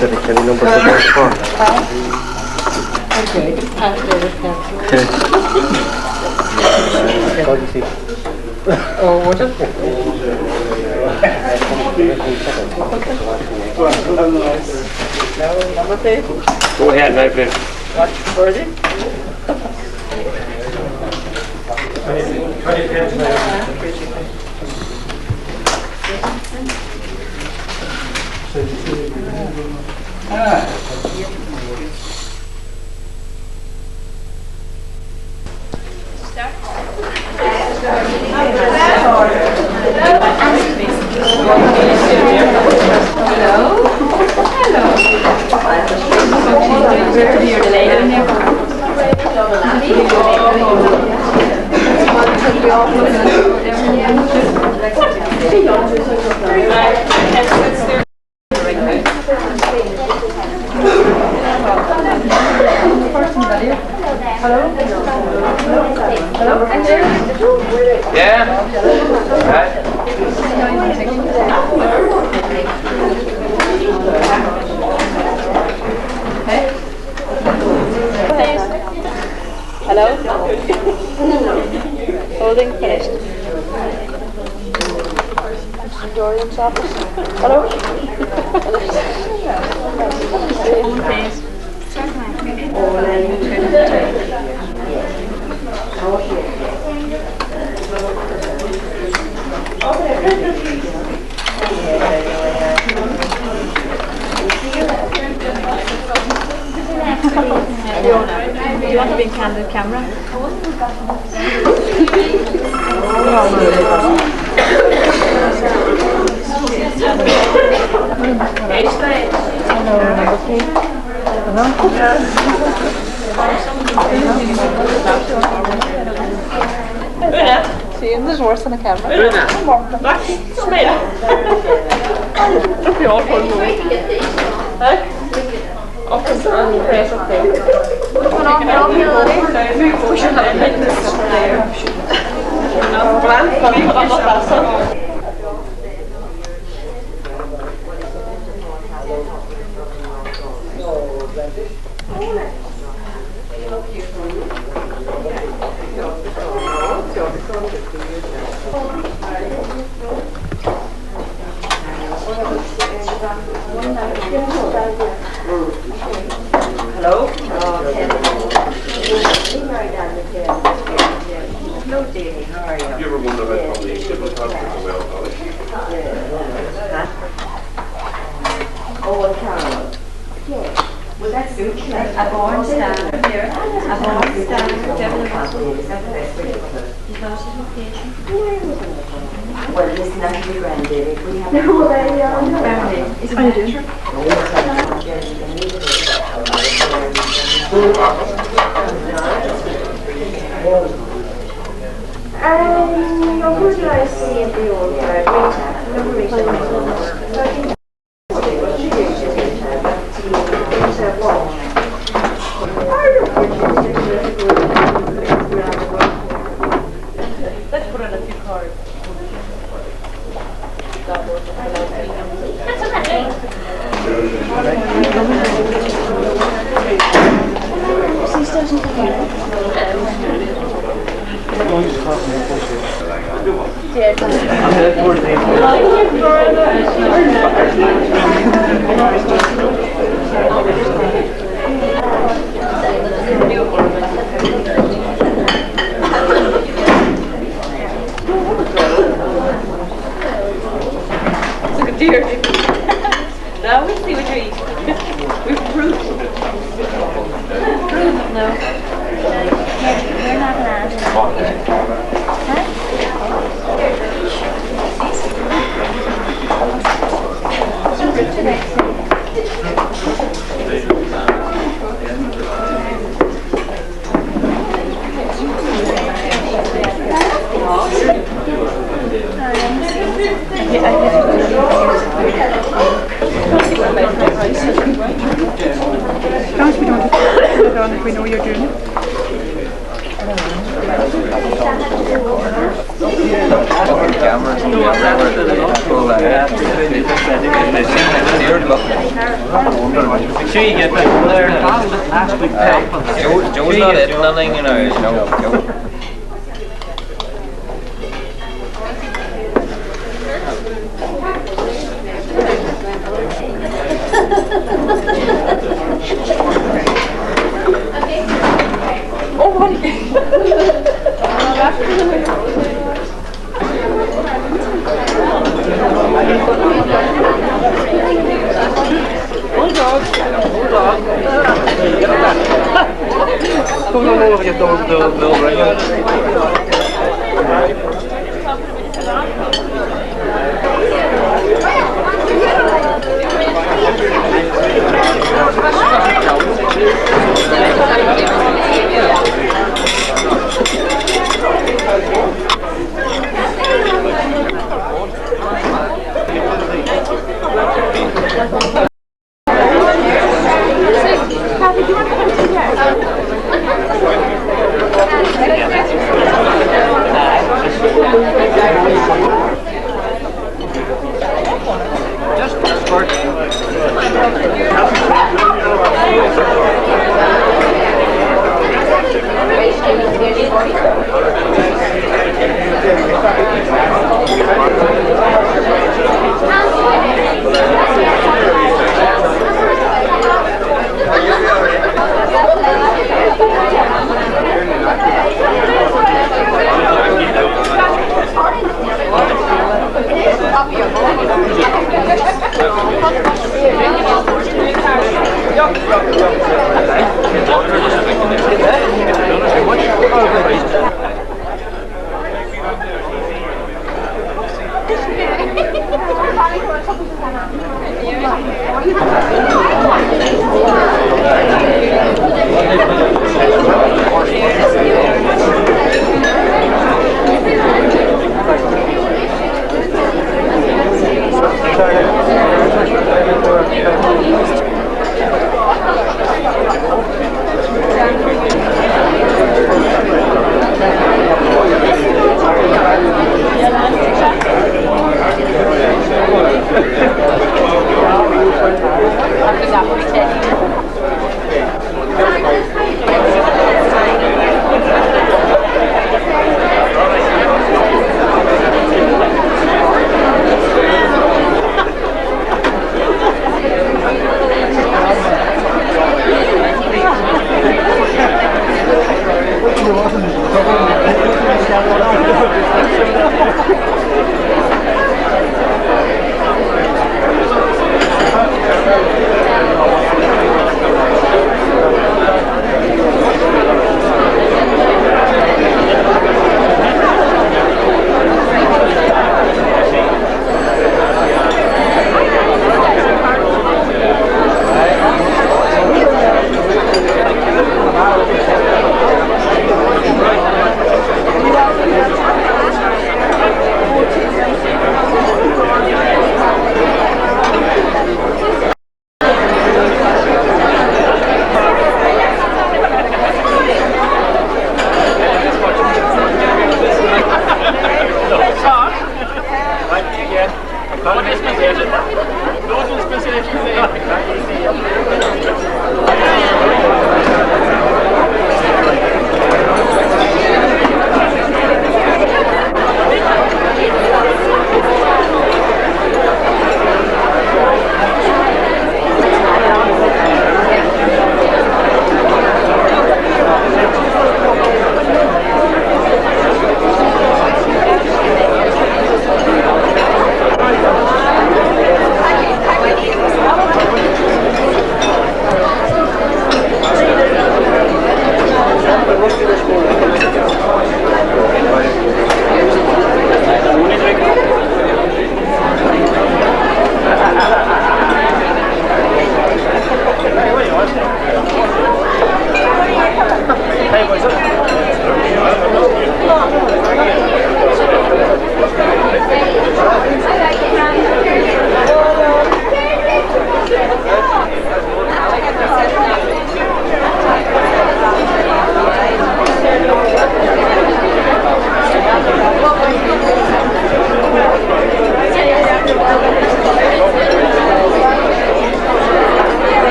Letterkenny number 4. Okay, oh, what is it? Number 3? Go ahead, my friend. What for it? Hello? Holding finished. Mr. Dorian's office. Hello? Please. Do you want to be in candid camera? See, there's worse than a camera. Don't be awful. Officer on the press up there. We should have a witness there. Hello? Hello, Davey. How are you? Have you ever wondered about how the civil contract as well, Dolly? Oh, Carol. Yeah. Well, that's good. A born standard here. A born standard. Well, listen, that's your granddaddy. We have no way on family. Is it true? Who did I see at the old Let's put on a few cards. That's okay. we know you're doing it. Make sure you get that there. Last week, Joe's not it, nothing, you know. Joe.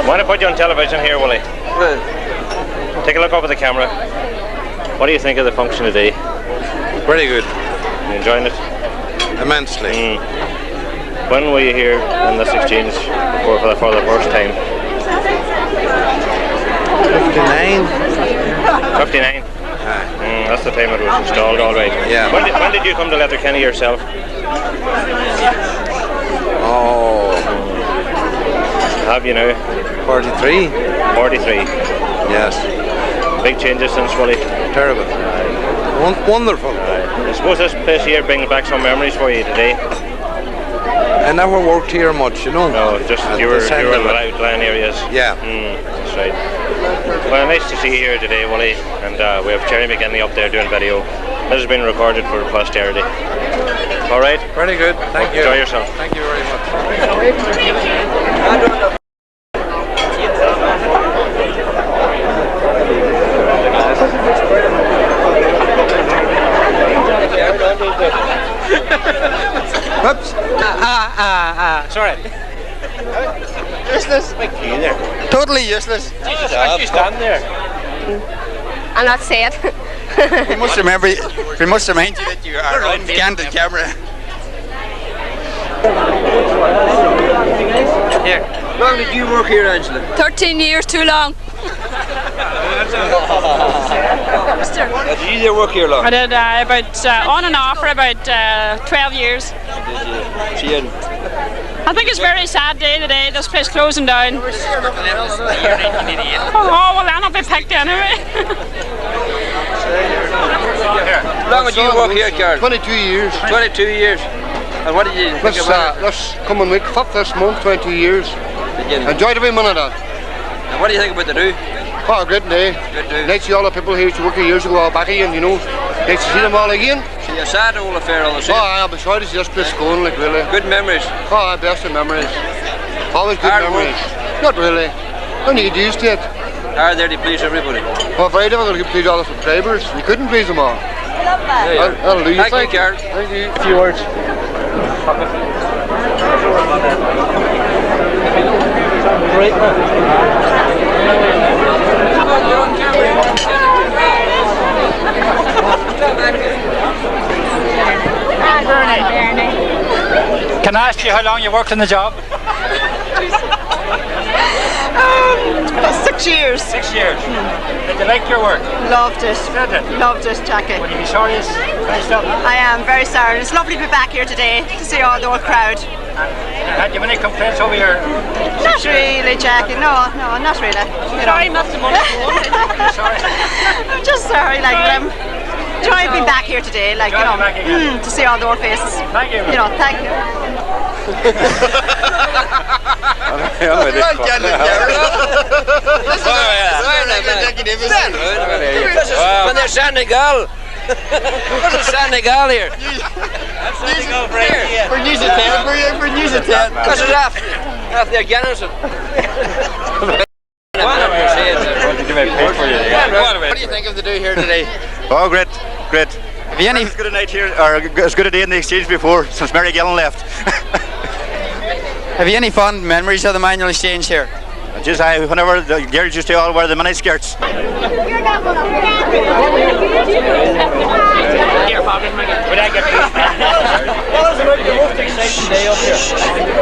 Want to put you on television here, Willie? Take a look up at the camera. What do you think of the function today? Very good. You enjoying it? Immensely. When were you here in this exchange for the first time? 59. 59? That's the time it was installed, all right. Yeah. When did you come to Letterkenny yourself? Oh, Have you now? 43. 43. Yes. Big changes since, Willie? Terrible. Wonderful. I suppose this place here brings back some memories for you today. I never worked here much, you know. No, just you were in the outlying areas. Yeah. That's right. Well, nice to see you here today, Willie, and we have Gerard McGinley up there doing video. This has been recorded for posterity. All right? Very good. Thank you. Enjoy yourself. Thank you very much. Whoops. Sorry. Useless. Totally useless. Jesus, why did you stand there? I'm not saying. We must remind you that you are on candid camera. Here. How long did you work here, Angela? 13 years too long. Did you work here long? I did about on and off for about 12 years. She in. I think it's a very sad day today, this place closing down. Oh, well, I'll be picked anyway. How long did you work here, Carl? 22 years. 22 years. And what did you think about it? This coming week, 5th this month, 22 years. Enjoyed every minute of it. And what do you think about the do? Oh, a great day. Good day. Nice to see all the people who used to work here years ago all back again, you know. Nice to see them all again. See a sad old affair on the same. Oh, I'll be sorry to see this place going, like, really. Good memories. Oh, best of memories. Always good Hard memories. work. Not really. Don't need used to it. Are there to please everybody? Well, very difficult to please all the subscribers. You couldn't please them all. That'll do you. Thank you, Carl. Thank you. A few words. Great man. Can I ask you how long you worked in the job? 6 years. years. 6 years. Did you like your work? Loved it. Did it? Loved it, Jackie. Would you be sorry it's finished up? I am very sorry. It's lovely to be back here today to see all the old crowd. Had you many complaints over your... Not really, Jackie. No, not really. Sorry, not the money. I'm just sorry, like enjoy being back here today, like to see all the old faces. Thank you. Thank you. When they're Senegal. Where's the Senegal here? That's Senegal right here. For news at 10. For news at 10. This is after the Guinness. What do you think of the do here today? Oh, great. Have you any as good a night here, or as good a day in the exchange before since Mary Gillen left? Have you any fond memories of the manual exchange here? Just whenever the girls used to all wear the mini skirts.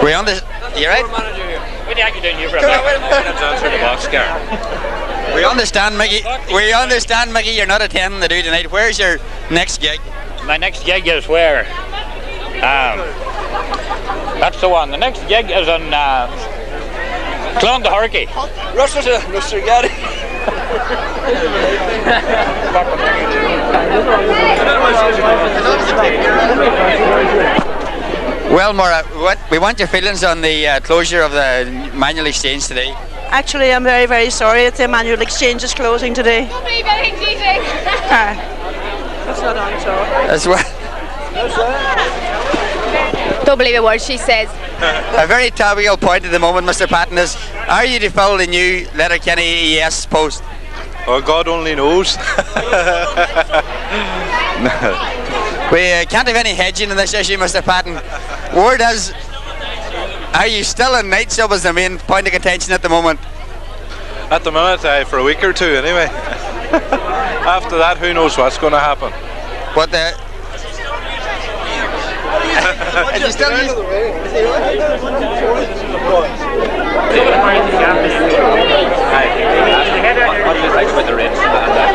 We on this? You right? What are you doing here for We understand, Mickey. We understand, Mickey. You're not attending the do tonight. Where's your next gig? My next gig is where? That's the one. The next gig is on Clondahorky. Mr. Gary. Well, Maura, we want your feelings on the closure of the manual exchange today. Actually, I'm very, very sorry. The manual exchange is closing today. Don't believe anything, DJ. That's not on, so. That's what. Don't believe a word she says. A very topical point at the moment, Mr. Patton, is: are you to fill the new Letterkenny ES post? Oh, God only knows. We can't have any hedging in this issue, Mr. Patton. Word is, are you still in night sub as the main point of contention at the moment? At the minute, for a week or two anyway. After that, who knows what's going to happen. What the... Is he still using... What do you think about the rates and that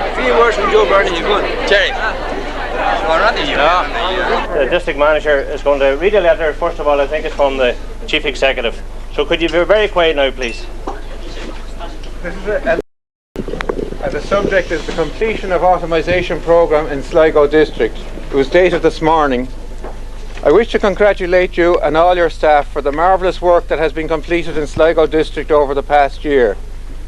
A few words from Joe Burney, you good? Jerry. The district manager is going to read a letter. First of all, I think it's from the chief executive. So could you be very quiet now, please? The subject is the completion of automisation programme in Sligo district. It was dated this morning. I wish to congratulate you and all your staff for the marvellous work that has been completed in Sligo district over the past year.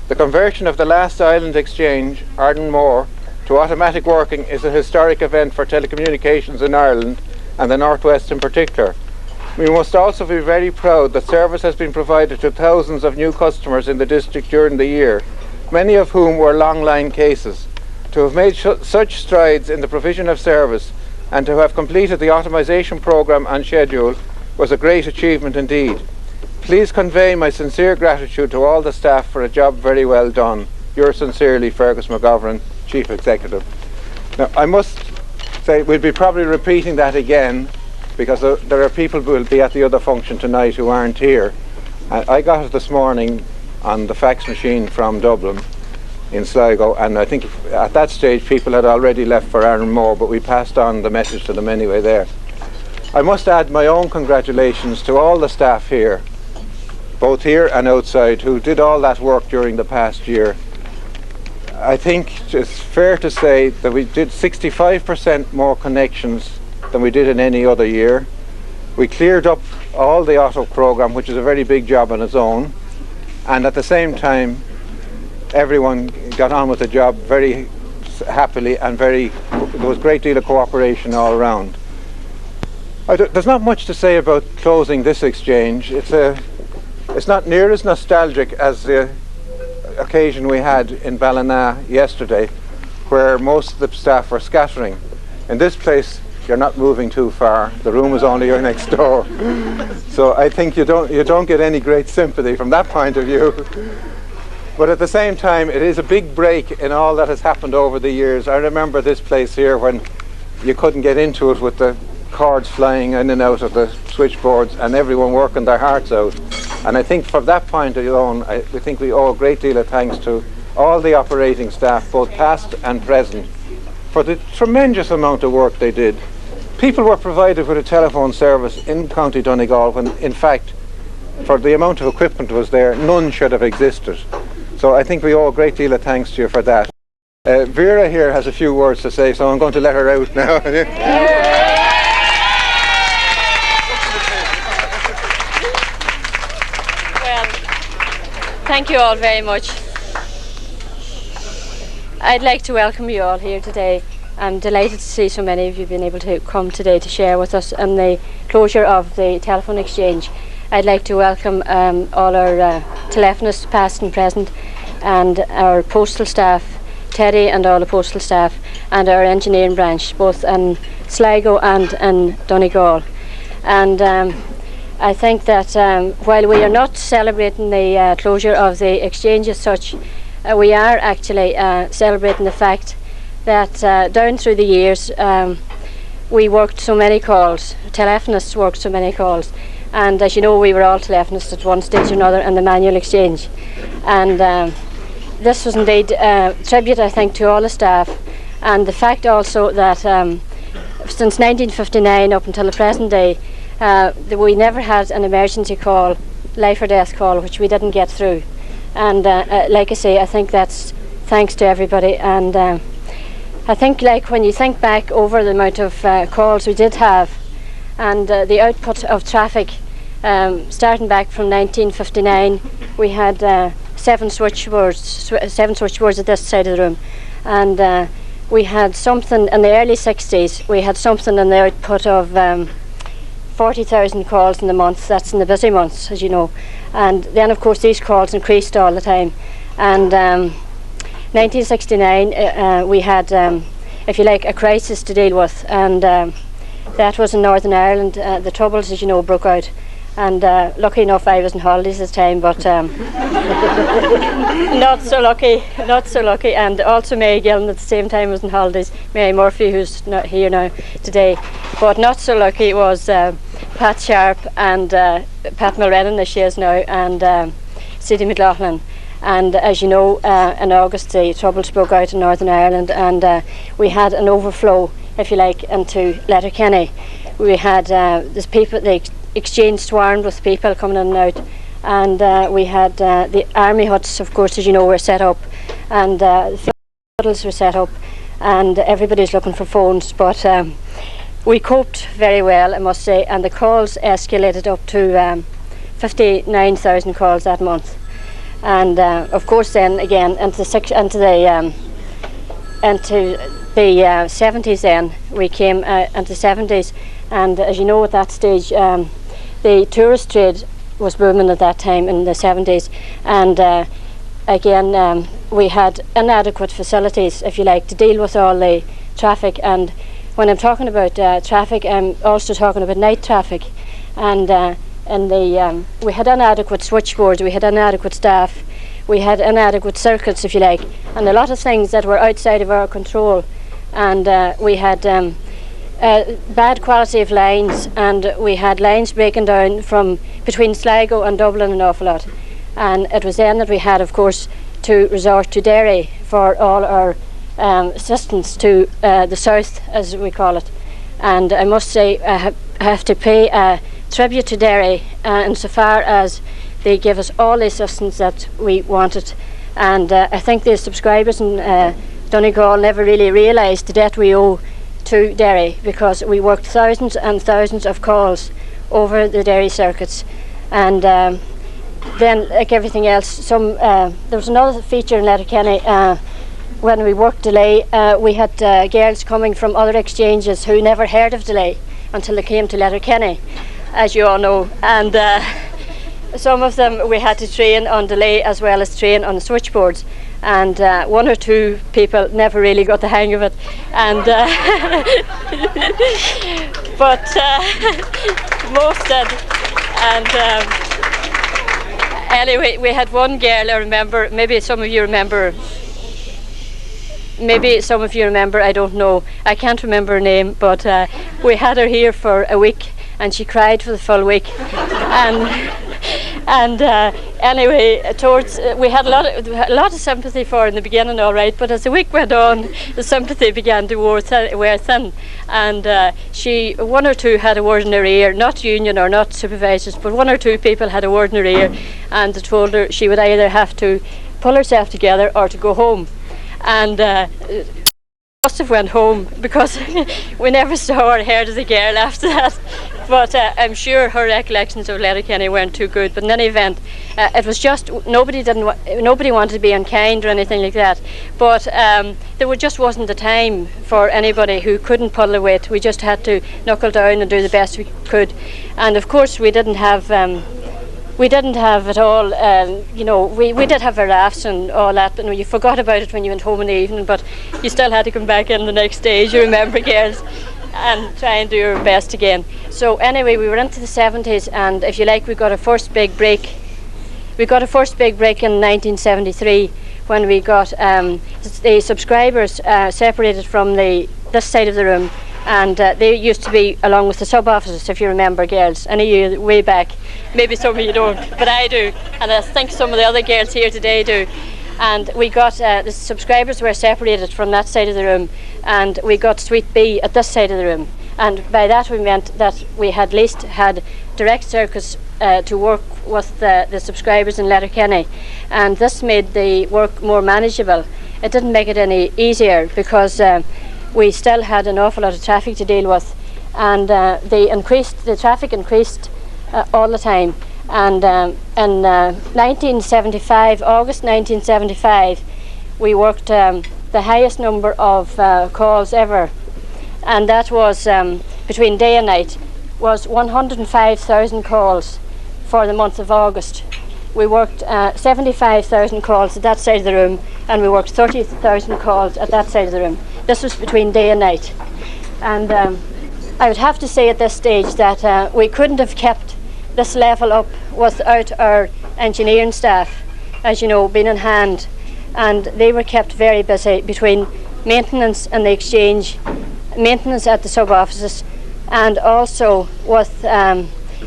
The conversion of the last island exchange, Ardennmore, to automatic working is a historic event for telecommunications in Ireland and the North West in particular. We must also be very proud that service has been provided to thousands of new customers in the district during the year, many of whom were long line cases. To have made such strides in the provision of service and to have completed the automisation programme on schedule was a great achievement indeed. Please convey my sincere gratitude to all the staff for a job very well done. Yours sincerely, Fergus McGovern, Chief Executive. Now, I must say we'll be probably repeating that again because there are people who will be at the other function tonight who aren't here. I got it this morning on the fax machine from Dublin in Sligo, and I think at that stage people had already left for Ardennmore, but we passed on the message to them anyway there. I must add my own congratulations to all the staff here, both here and outside, who did all that work during the past year. I think it's fair to say that we did 65% more connections than we did in any other year. We cleared up all the auto programme, which is a very big job on its own, and at the same time everyone got on with the job very happily, and there was a great deal of cooperation all around. There's not much to say about closing this exchange. It's not near as nostalgic as the occasion we had in Ballina yesterday, where most of the staff were scattering. In this place you're not moving too far. The room is only next door. So I think you don't get any great sympathy from that point of view. But at the same time, it is a big break in all that has happened over the years. I remember this place here when you couldn't get into it with the cords flying in and out of the switchboards and everyone working their hearts out. And I think from that point alone, we think we owe a great deal of thanks to all the operating staff, both past and present, for the tremendous amount of work they did. People were provided with a telephone service in County Donegal when, in fact, for the amount of equipment was there, none should have existed. So I think we owe a great deal of thanks to you for that. Vera here has a few words to say, so I'm going to let her out now. Well, thank you all very much. I'd like to welcome you all here today. I'm delighted to see so many of you been able to come today to share with us on the closure of the telephone exchange. I'd like to welcome all our telephonists, past and present, and our postal staff, Teddy and all the postal staff, and our engineering branch, both in Sligo and in Donegal. And I think that while we are not celebrating the closure of the exchange as such, we are actually celebrating the fact that down through the years we worked so many calls, telephonists worked so many calls, and as you know, we were all telephonists at one stage or another in the manual exchange. And this was indeed a tribute, I think, to all the staff, and the fact also that since 1959 up until the present day, we never had an emergency call, life or death call, which we didn't get through. And like I say, I think that's thanks to everybody. And I think, like, when you think back over the amount of calls we did have, and the output of traffic, starting back from 1959, we had 7 switchboards at this side of the room, and we had something in the early 60s. We had something in the output of 40,000 calls in the month. That's in the busy months, as you know. And then, of course, these calls increased all the time. And 1969, we had, if you like, a crisis to deal with, and that was in Northern Ireland. The Troubles, as you know, broke out. And lucky enough, I was on holidays at the time, but not so lucky. And also Mary Gillen at the same time was on holidays. Mary Murphy, who's not here now today. But not so lucky was Pat Sharp and Pat Mulrennan, as she is now, and Sadie McLaughlin. And as you know, in August the Troubles broke out in Northern Ireland, and we had an overflow, if you like, into Letterkenny. We had there's people, the exchange swarmed with people coming in and out, and we had the army huts, of course, as you know, were set up, and the fiddles were set up, and everybody's looking for phones. But we coped very well, I must say, and the calls escalated up to 59,000 calls that month. And of course, then again into the 70s. Then we came into the 70s, and as you know, at that stage, the tourist trade was booming at that time in the 70s, and again, we had inadequate facilities, if you like, to deal with all the traffic. And when I'm talking about traffic, I'm also talking about night traffic, and we had inadequate switchboards, we had inadequate staff, we had inadequate circuits, if you like, and a lot of things that were outside of our control. And we had bad quality of lines, and we had lines breaking down from between Sligo and Dublin an awful lot. And it was then that we had, of course, to resort to Derry for all our assistance to the south, as we call it. And I must say, I have to pay a tribute to Derry insofar as they gave us all the assistance that we wanted. And I think the subscribers in Donegal never really realised the debt we owe to Derry, because we worked thousands and thousands of calls over the Derry circuits. And then, like everything else, there was another feature in Letterkenny. When we worked delay, we had girls coming from other exchanges who never heard of delay until they came to Letterkenny, as you all know. And some of them we had to train on delay as well as train on the switchboards, and one or two people never really got the hang of it, and but most did. And anyway, we had one girl, I remember, maybe some of you remember, I don't know, I can't remember her name, but we had her here for a week and she cried for the full week. And anyway, towards we had a lot of sympathy for her in the beginning, all right, but as the week went on, the sympathy began to wear thin, and one or two had a word in her ear, not union or not supervisors, but one or two people had a word in her ear, and they told her she would either have to pull herself together or to go home, and must have went home because we never saw or heard of the girl after that. But I'm sure her recollections of Letterkenny weren't too good. But in any event, it was just nobody wanted to be unkind or anything like that. But there just wasn't the time for anybody who couldn't pull the weight. We just had to knuckle down and do the best we could. And of course, we didn't have it all, we did have our rafts and all that, but you forgot about it when you went home in the evening, but you still had to come back in the next day, you remember, girls, and try and do your best again. So anyway, we were into the 70s, and if you like, we got a first big break. We got a first big break in 1973 when we got the subscribers separated from this side of the room, and they used to be along with the sub-offices, if you remember, girls, any of you way back. Maybe some of you don't, but I do, and I think some of the other girls here today do. And we got, the subscribers were separated from that side of the room, and we got Suite B at this side of the room. And by that we meant that we at least had direct circuits to work with the subscribers in Letterkenny, and this made the work more manageable. It didn't make it any easier because we still had an awful lot of traffic to deal with, and the traffic increased all the time. And in 1975, August 1975, we worked the highest number of calls ever, and that was between day and night, was 105,000 calls for the month of August. We worked 75,000 calls at that side of the room, and we worked 30,000 calls at that side of the room. This was between day and night. And I would have to say at this stage that we couldn't have kept this level up without our engineering staff, as you know, being in hand, and they were kept very busy between maintenance and the exchange, maintenance at the sub-offices, and also with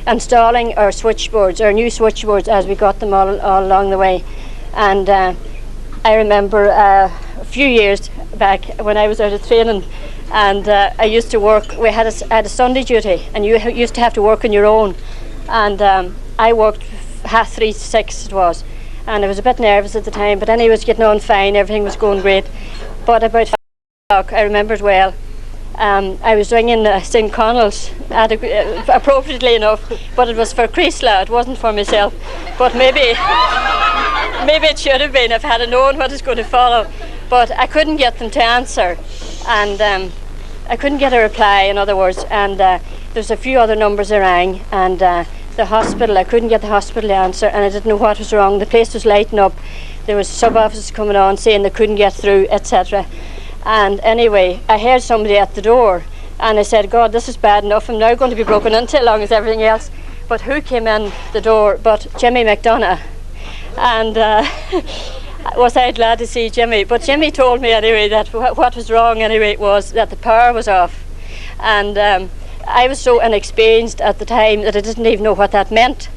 installing our switchboards, our new switchboards, as we got them all along the way. And I remember a few years back when I was out of training, and I used to work, I had a Sunday duty, and you used to have to work on your own. And I worked 3:30 to 6 it was, and I was a bit nervous at the time, but anyway, it was getting on fine, everything was going great. But about 5 o'clock, I remember it well, I was ringing St. Connell's, appropriately enough, but it was for Creasla, it wasn't for myself. But maybe it should have been if I had known what was going to follow. But I couldn't get them to answer, and I couldn't get a reply, in other words, and there's a few other numbers I rang, and the hospital, I couldn't get the hospital to answer, and I didn't know what was wrong. The place was lighting up, there was sub-officers coming on saying they couldn't get through, etc. And anyway, I heard somebody at the door, and I said, God, this is bad enough, I'm now going to be broken into along with everything else. But who came in the door but Jimmy McDonough? And was I glad to see Jimmy. But Jimmy told me anyway that what was wrong anyway was that the power was off. And I was so inexperienced at the time that I didn't even know what that meant.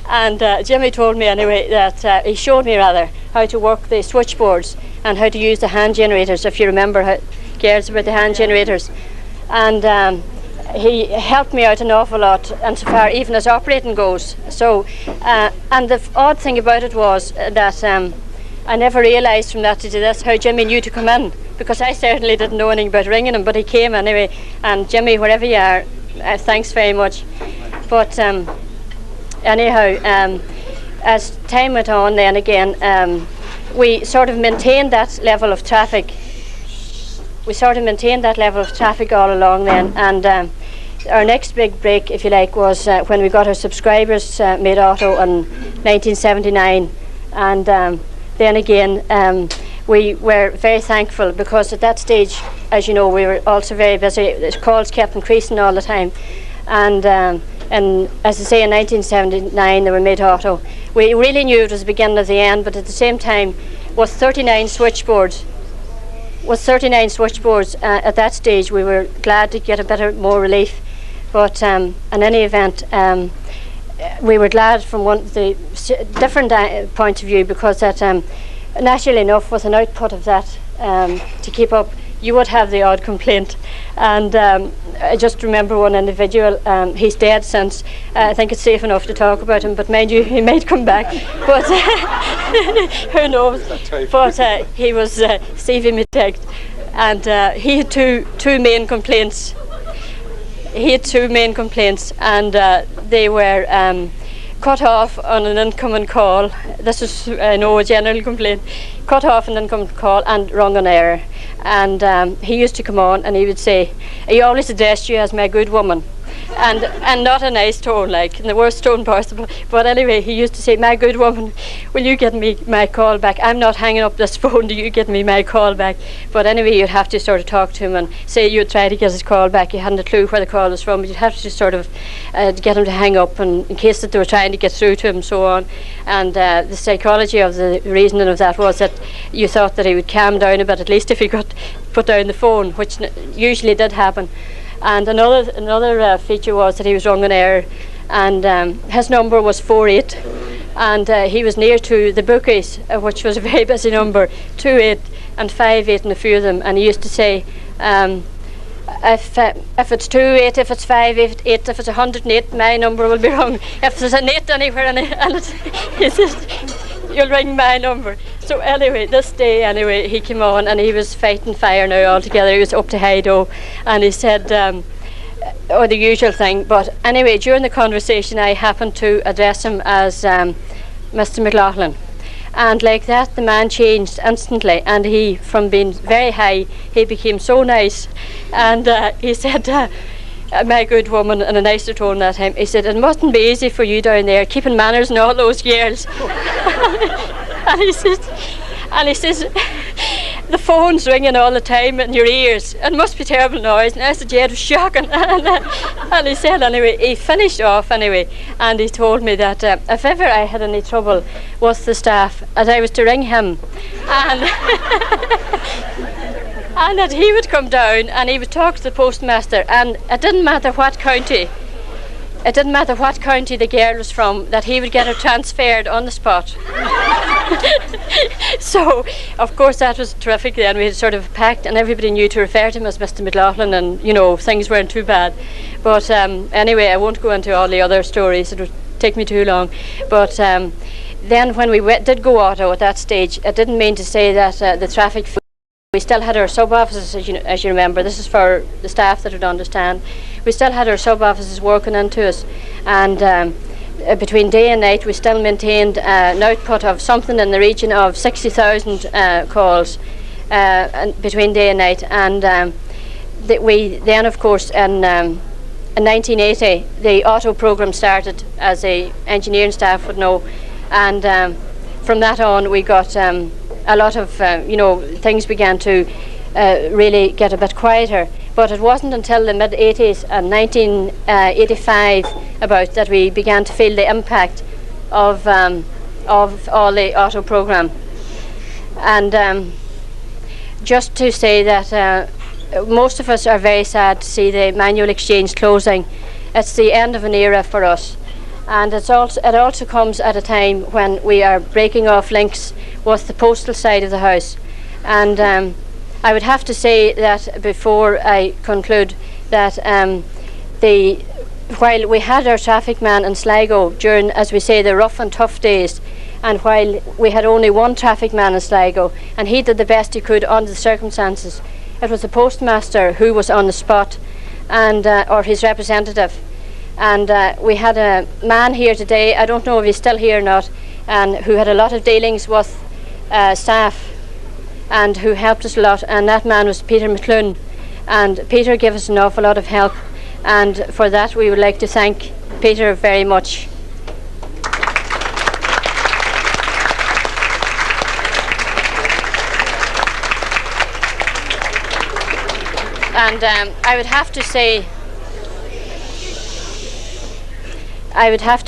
And Jimmy told me anyway that he showed me rather how to work the switchboards and how to use the hand generators, if you remember, girls, about the hand generators. And he helped me out an awful lot, and so far even as operating goes. So, and the odd thing about it was that I never realised from that to this how Jimmy knew to come in, because I certainly didn't know anything about ringing him, but he came anyway. And Jimmy, wherever you are, thanks very much. But anyhow, as time went on then again, we sort of maintained that level of traffic. We sort of maintained that level of traffic all along then, and our next big break, if you like, was when we got our subscribers made auto in 1979, and then again we were very thankful, because at that stage, as you know, we were also very busy. The calls kept increasing all the time, and as I say, in 1979 they were made auto. We really knew it was the beginning of the end, but at the same time, with 39 switchboards at that stage, we were glad to get a better, more relief. But in any event, we were glad from the different point of view, because that naturally enough, with an output of that to keep up, you would have the odd complaint. And I just remember one individual, he's dead since. I think it's safe enough to talk about him, but mind you, he might come back. But who knows? But he was Stevie Mittag, and he had two main complaints. And they were cut off on an incoming call. This is, I know, a general complaint. Cut off an incoming call and rung on error. And he used to come on and he would say, he always addressed you as my good woman. And not a nice tone, like in the worst tone possible. But anyway, he used to say, my good woman, will you get me my call back? I'm not hanging up this phone, do you get me my call back? But anyway, you'd have to sort of talk to him and say you'd try to get his call back. You hadn't a clue where the call was from, but you'd have to sort of get him to hang up, and in case that they were trying to get through to him and so on. And the psychology of the reasoning of that was that you thought that he would calm down a bit, at least if he got put down the phone, which usually did happen. And another feature was that he was rung on error, and his number was 48, and he was near to the bookies, which was a very busy number, 28 and 58 and a few of them. And he used to say, if it's 28, if it's 58, if it's 108, my number will be wrong. If there's an 8 anywhere, he says, you'll ring my number. So anyway, this day anyway, he came on and he was fighting fire now altogether. He was up to Hydo, and he said, the usual thing. But anyway, during the conversation, I happened to address him as Mr. McLaughlin. And like that, the man changed instantly, and he, from being very high, he became so nice. And he said, my good woman, in a nicer tone that time, he said, it mustn't be easy for you down there, keeping manners and all those years. And he says, the phone's ringing all the time in your ears. It must be terrible noise. And I said, yeah, it was shocking. And he said, anyway, he finished off anyway, and he told me that if ever I had any trouble with the staff, that I was to ring him. And and that he would come down and he would talk to the postmaster, and it didn't matter what county the girl was from, that he would get her transferred on the spot. So of course that was terrific. Then we had sort of packed, and everybody knew to refer to him as Mr. McLaughlin, and you know, things weren't too bad. But anyway, I won't go into all the other stories, it would take me too long. But then when we did go auto at that stage, it didn't mean to say that the traffic, we still had our sub-offices, as you remember. This is for the staff that would understand. We still had our sub-offices working into us, and between day and night we still maintained an output of something in the region of 60,000 calls between day and night. And we then, of course, in 1980 the auto programme started, as the engineering staff would know, and from that on we got a lot of things began to really get a bit quieter. But it wasn't until the mid-80s and 1985 about that we began to feel the impact of all the auto programme. And just to say that most of us are very sad to see the manual exchange closing. It's the end of an era for us, and it also comes at a time when we are breaking off links with the postal side of the house. And I would have to say that before I conclude that while we had our traffic man in Sligo during, as we say, the rough and tough days, and while we had only one traffic man in Sligo, and he did the best he could under the circumstances, it was the postmaster who was on the spot, and or his representative. And we had a man here today, I don't know if he's still here or not, and who had a lot of dealings with staff, and who helped us a lot, and that man was Peter McClune. And Peter gave us an awful lot of help, and for that we would like to thank Peter very much. And I would have to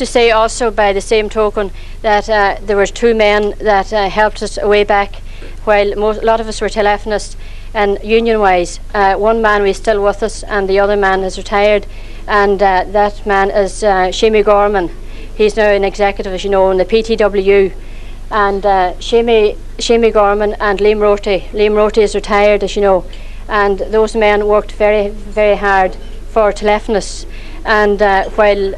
say also, by the same token, that there were two men that helped us way back while a lot of us were telephonists, and union-wise, one man is still with us and the other man has retired, and that man is Seamie Gorman. He's now an executive, as you know, in the PTW, and Seamie Gorman and Liam Roti. Liam Roti is retired, as you know, and those men worked very, very hard for telephonists, and while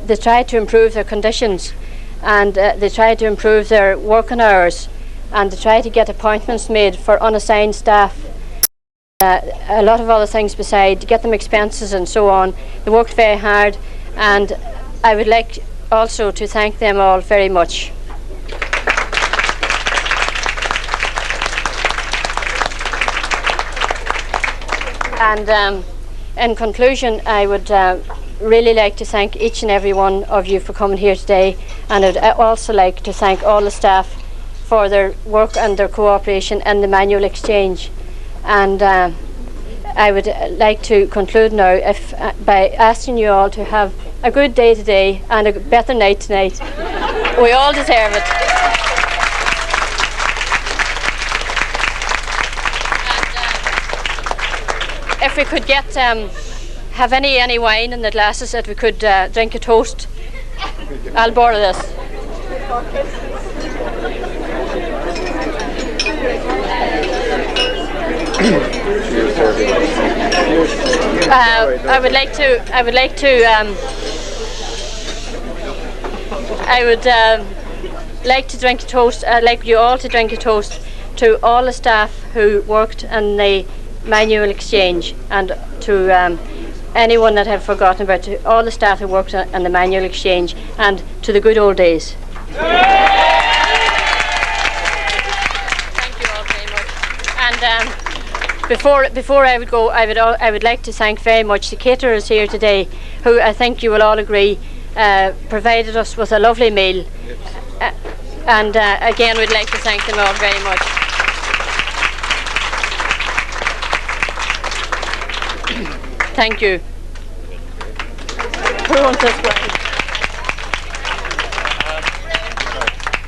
they tried to improve their conditions, and they tried to improve their working hours, and they tried to get appointments made for unassigned staff, a lot of other things beside, to get them expenses and so on. They worked very hard, and I would like also to thank them all very much. And in conclusion, I would really like to thank each and every one of you for coming here today, and I'd also like to thank all the staff for their work and their cooperation in the manual exchange. And I would like to conclude now by asking you all to have a good day today and a better night tonight. We all deserve it. If we could get have any wine in the glasses that we could drink a toast. I'll borrow this. I would like to drink a toast. I'd like you all to drink a toast to all the staff who worked in the manual exchange, and to anyone that I've forgotten about, to all the staff who worked in the manual exchange, and to the good old days. Thank you all very much. And before I would go, I would like to thank very much the caterers here today, who I think you will all agree provided us with a lovely meal. And again, we'd like to thank them all very much. Thank you. Who wants this one?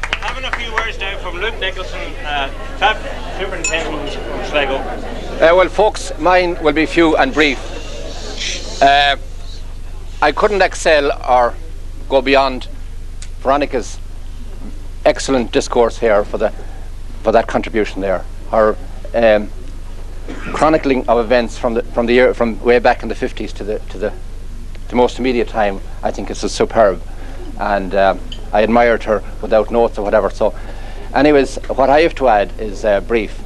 We're having a few words now from Luke Nicholson, Traffic Superintendent of Sligo. Well, folks, mine will be few and brief. I couldn't excel or go beyond Veronica's excellent discourse here for that contribution there. Her chronicling of events from way back in the 50s to the most immediate time, I think is superb, and I admired her without notes or whatever. So, anyways, what I have to add is brief.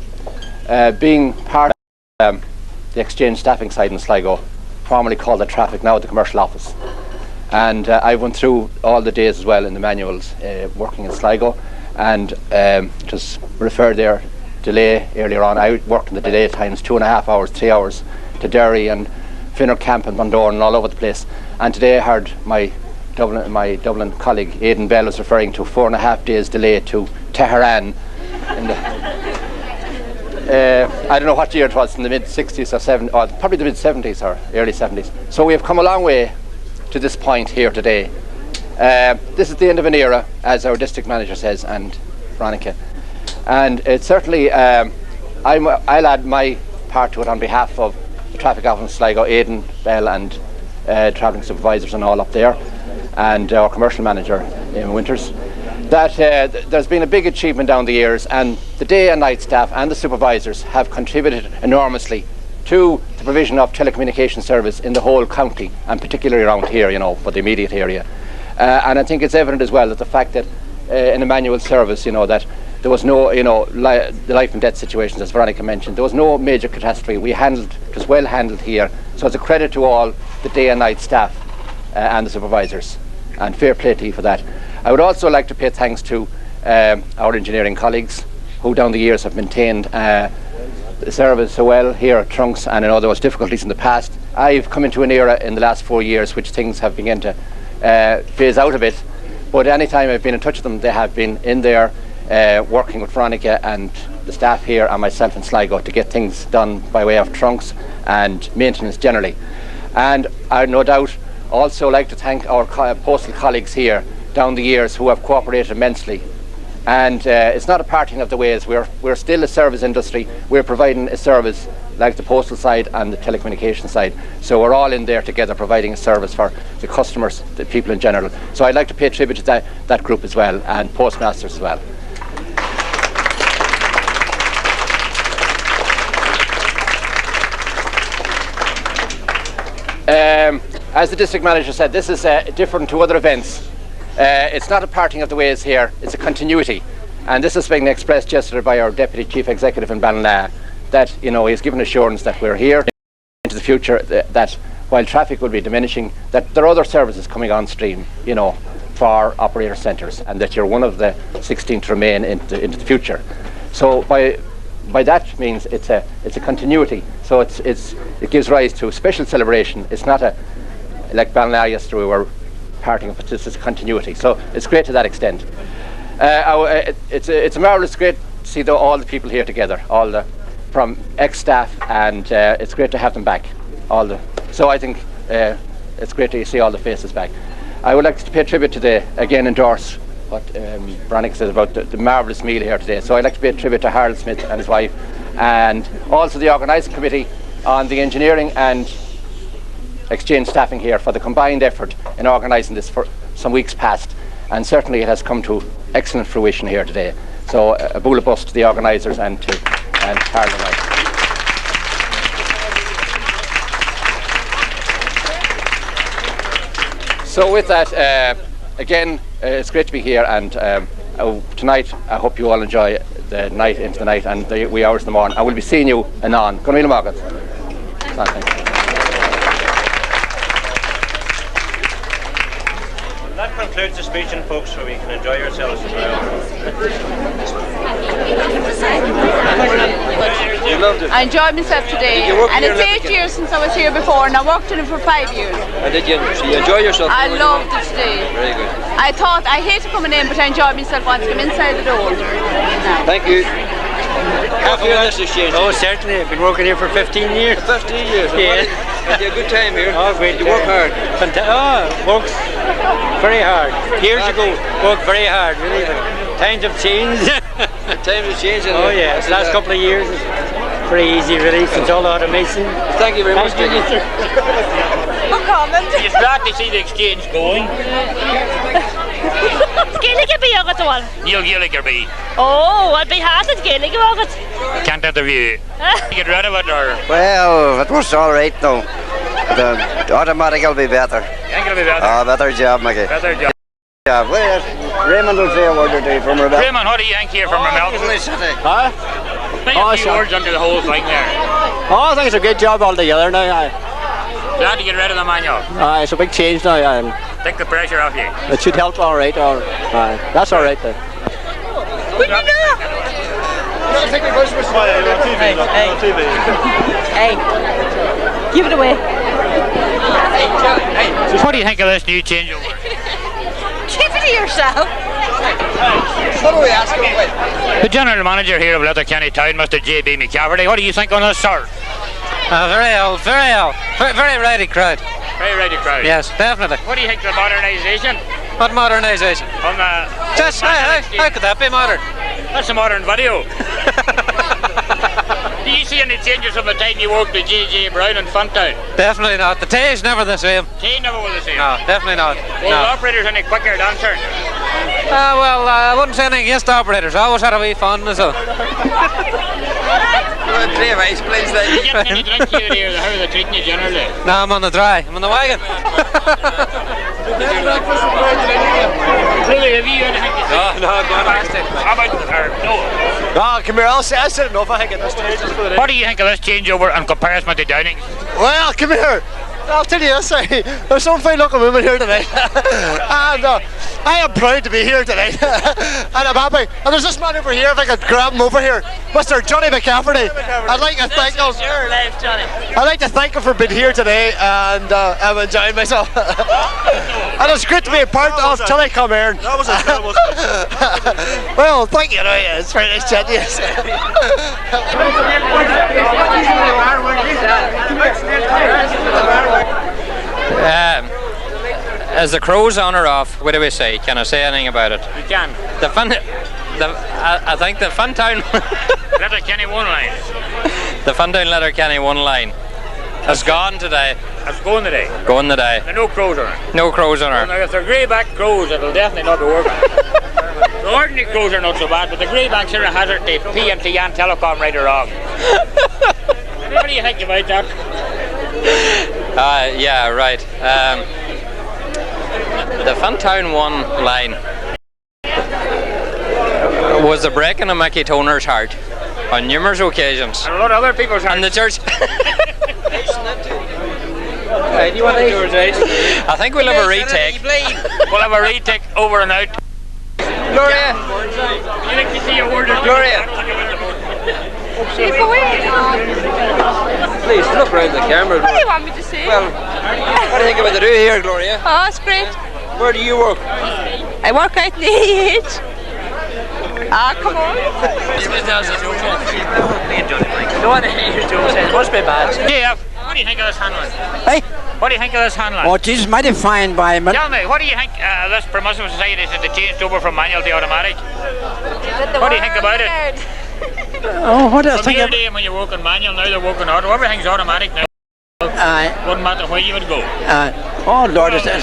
Being part of the exchange staffing side in Sligo, formerly called the traffic, now the commercial office, and I went through all the days as well in the manuals working in Sligo, and just referred there. Delay earlier on. I worked in the delay times 2.5 hours, 3 hours to Derry and Finnercamp and Bundoran and all over the place. And today I heard my Dublin colleague Aidan Bell was referring to 4.5 days delay to Tehran. I don't know what year it was, in the mid 60s or 70s, or probably the mid 70s or early 70s. So we have come a long way to this point here today. This is the end of an era, as our district manager says, and Veronica. And it's certainly, I'll add my part to it on behalf of the traffic office in Sligo, Aidan Bell and travelling supervisors and all up there, and our commercial manager, Eamon Winters, that there's been a big achievement down the years, and the day and night staff and the supervisors have contributed enormously to the provision of telecommunication service in the whole county, and particularly around here, for the immediate area. And I think it's evident as well that the fact that in a manual service, that there was no, the life and death situations, as Veronica mentioned. There was no major catastrophe. It was well handled here. So it's a credit to all the day and night staff and the supervisors. And fair play to you for that. I would also like to pay thanks to our engineering colleagues, who down the years have maintained the service so well here at Trunks, and I know there was difficulties in the past. I've come into an era in the last 4 years which things have begun to phase out a bit. But any time I've been in touch with them, they have been in there working with Veronica and the staff here and myself in Sligo to get things done by way of trunks and maintenance generally. And I no doubt also like to thank our postal colleagues here down the years who have cooperated immensely. And it's not a parting of the ways. We're still a service industry. We're providing a service like the postal side and the telecommunication side. So we're all in there together providing a service for the customers, the people in general. So I'd like to pay tribute to that group as well, and postmasters as well. As the district manager said, this is different to other events. It's not a parting of the ways here, it's a continuity. And this has been expressed yesterday by our Deputy Chief Executive in Ballina, that he's given assurance that we're here into the future, that while traffic will be diminishing, that there are other services coming on stream, for operator centres, and that you're one of the 16 to remain into the future. So by that means it's a continuity. So it gives rise to a special celebration. It's not like Ballina yesterday we were parting, but this is continuity. So it's great to that extent. It's a marvellous, great to see all the people here together, from ex-staff, and it's great to have them back. So I think it's great to see all the faces back. I would like to pay tribute to endorse what Veronica said about the marvellous meal here today. So I'd like to pay tribute to Harold Smith and his wife, and also the organising committee on the engineering and exchange staffing here for the combined effort in organising this for some weeks past, and certainly it has come to excellent fruition here today. So a bula bus to the organisers and to Harold and I. So with that, again, it's great to be here, and tonight I hope you all enjoy the night into the night and the wee hours in the morning. I will be seeing you anon. Go on, Margaret. That concludes the speech, and folks, so we can enjoy yourselves as well. You loved it. I enjoyed myself today, and it's 8 years since I was here before, and I worked in it for 5 years. And did you enjoy yourself? I loved it today. Very good. I thought I hated coming in, but I enjoyed myself once I came inside the door. Thank you. Happy with this exchange? Oh, certainly. I've been working here for 15 years. 15 years? Yeah. Had you a good time here? Oh, great. You work hard? Works very hard. Years ago, worked very hard, really. But times have changed. Times have changed. Oh, yeah. The last couple of years is pretty easy, really, since all the automation. Thank you very much, Jackie. No comment. You're glad to see the exchange going. Gaelic be agad all. Neil Gaelic be. Oh, I'd be hard at Gaelic agad. Can't interview. Get rid of it or? Well, it was all right now. The automatic will be better. Think it'll be better. Oh, better job, Mickey. Better job. Yeah, well, Raymond will say a word or two from Rebel. Raymond, what do you think here from Rebel? Huh? Say a few words under the whole thing there. Oh, I think it's a good job altogether now. Glad to get rid of the manual. It's a big change now. Take the pressure off you. It should help all right. That's all right then. What do you do? Hey, give it away. So what do you think of this new changeover? Keep it to yourself. What do we ask him? The general manager here of Letterkenny Town, Mr. J.B. McCafferty, what do you think on this, sir? Very ready crowd. Very ready crowd. Yes, definitely. What do you think of the modernisation? What modernisation? On the just how could that be modern? That's a modern video. Do you see any changes from the time you worked with J.J. Brown and Funtown? Definitely not. The tea is never the same. Tea never was the same? No, definitely not. Well, the operators any quicker than answering? Well, I wouldn't say anything against the operators. I always had a wee fun myself. Play of ice, please. Are you getting any drink here or how are they treating you generally? No, I'm on the dry. I'm on the wagon. Really, have you anything to say? No, I'm going back. How about no? No, come here, I said enough, I think, at this stage. What do you think of this changeover in comparison to Downing? Well, come here. I'll tell you this, there's some fine looking women here tonight. And I am proud to be here tonight. And I'm happy. And there's this man over here, if I could grab him over here, Mr. Johnny McCafferty. I'd like to thank him. I'd like to thank him for being here today, and I'm enjoying myself. And it's great to be a part of Telecom Eireann. That was a terrible. Well, thank you. It's very nice chatting to you. As the crow's on or off, what do we say? Can I say anything about it? You can. I think the Funtown Letterkenny one line. the Funtown Letterkenny one line has gone today. It's going today. Going today. There are no crows on it. No crows on her. Now, if they're greyback crows, it'll definitely not be working. The ordinary crows are not so bad, but the greybacks are a hazard to P&T and Telecom right or wrong. What do you think about that? Yeah, right. The Funtown one line was the breaking of Mickey Toner's heart on numerous occasions. And a lot of other people's hearts. And the church. Do you want to George? I think we'll have a retake. We'll have a retake over and out. Gloria! You like to see a word or Gloria! Please look around the camera. What do you want me to say? Well, what do you think about the do here, Gloria? Oh, it's great. Where do you work? I work out in the age. Ah, come on. Go on ahead, Joe. It must be bad. Yeah. What do you think of this handling? Hey? What do you think of this handling? Oh, Jesus, mighty fine by me. Tell me, what do you think this permissive society that they changed over from manual to automatic? What do you think about it? Oh, what else? From your day when you're working manual, now they're working auto. Everything's automatic now. Wouldn't matter where you would go. Oh, Lord, is it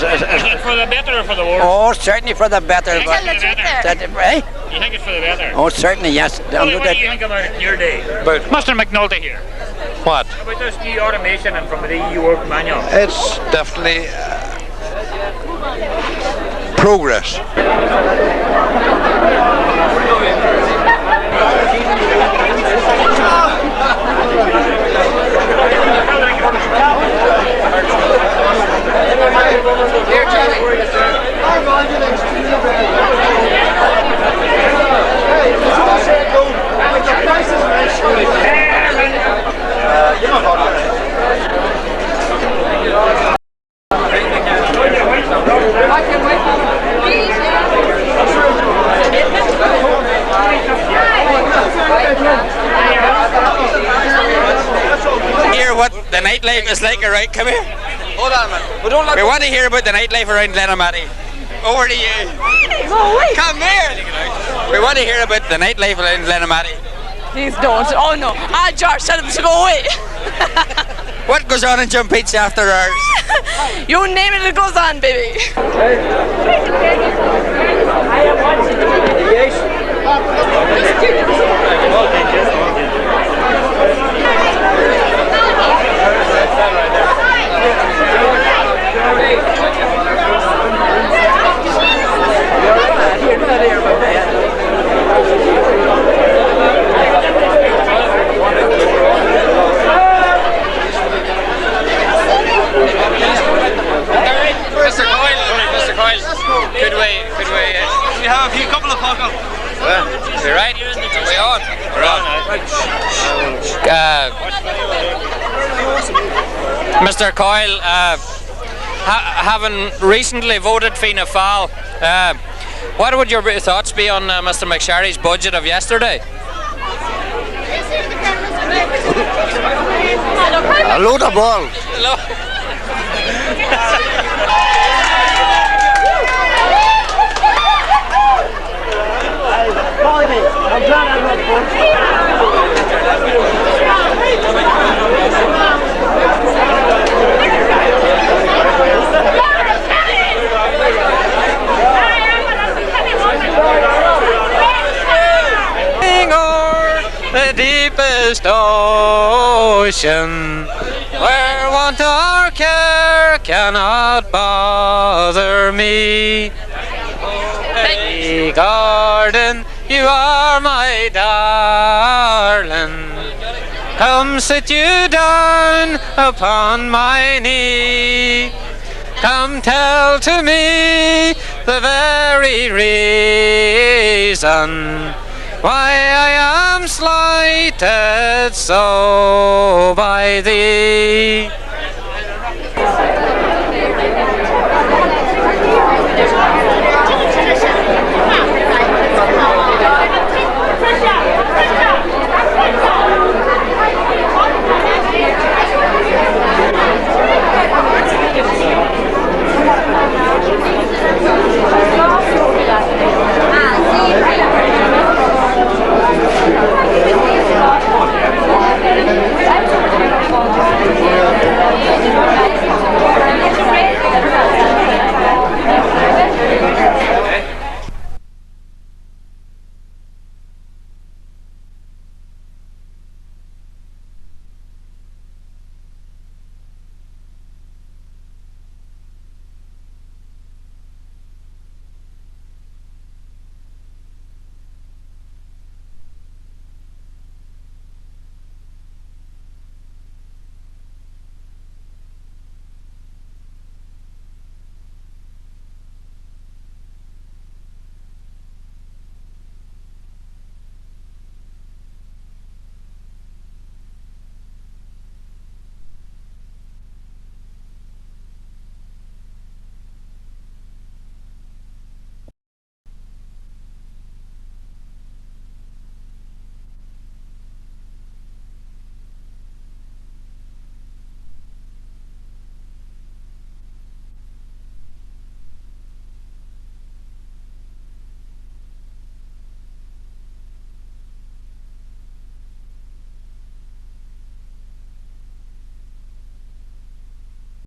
for the better or for the worse? Oh, certainly for the better. You think it's for the better? Right? You think it's for the better? Oh, certainly, yes. What do you think about it in your day? But Mr. McNulty here. What? About this new automation and from the EU work manual. It's definitely progress. Hear what the nightlife is like, alright? Come here. Hold on, man. We want to hear about the nightlife around Glenamati. Over to you. Come here. We want to hear about the nightlife around Glenamati. Please don't. Oh no. Ah, George, tell them to go away. What goes on in Jump Pizza after hours? You name it, it goes on, baby. Mr. Coyle, could we have a few couple of photos? We're right. Are we on? We're on. Mr. Coyle, having recently voted Fianna Fáil, what would your thoughts be on Mr. McSherry's budget of yesterday? A load of balls. I'm glad I'm not the deepest ocean, where want or care cannot bother me. Hey, garden, you are my darling. Come sit you down upon my knee. Come tell to me the very reason why I am slighted so by thee.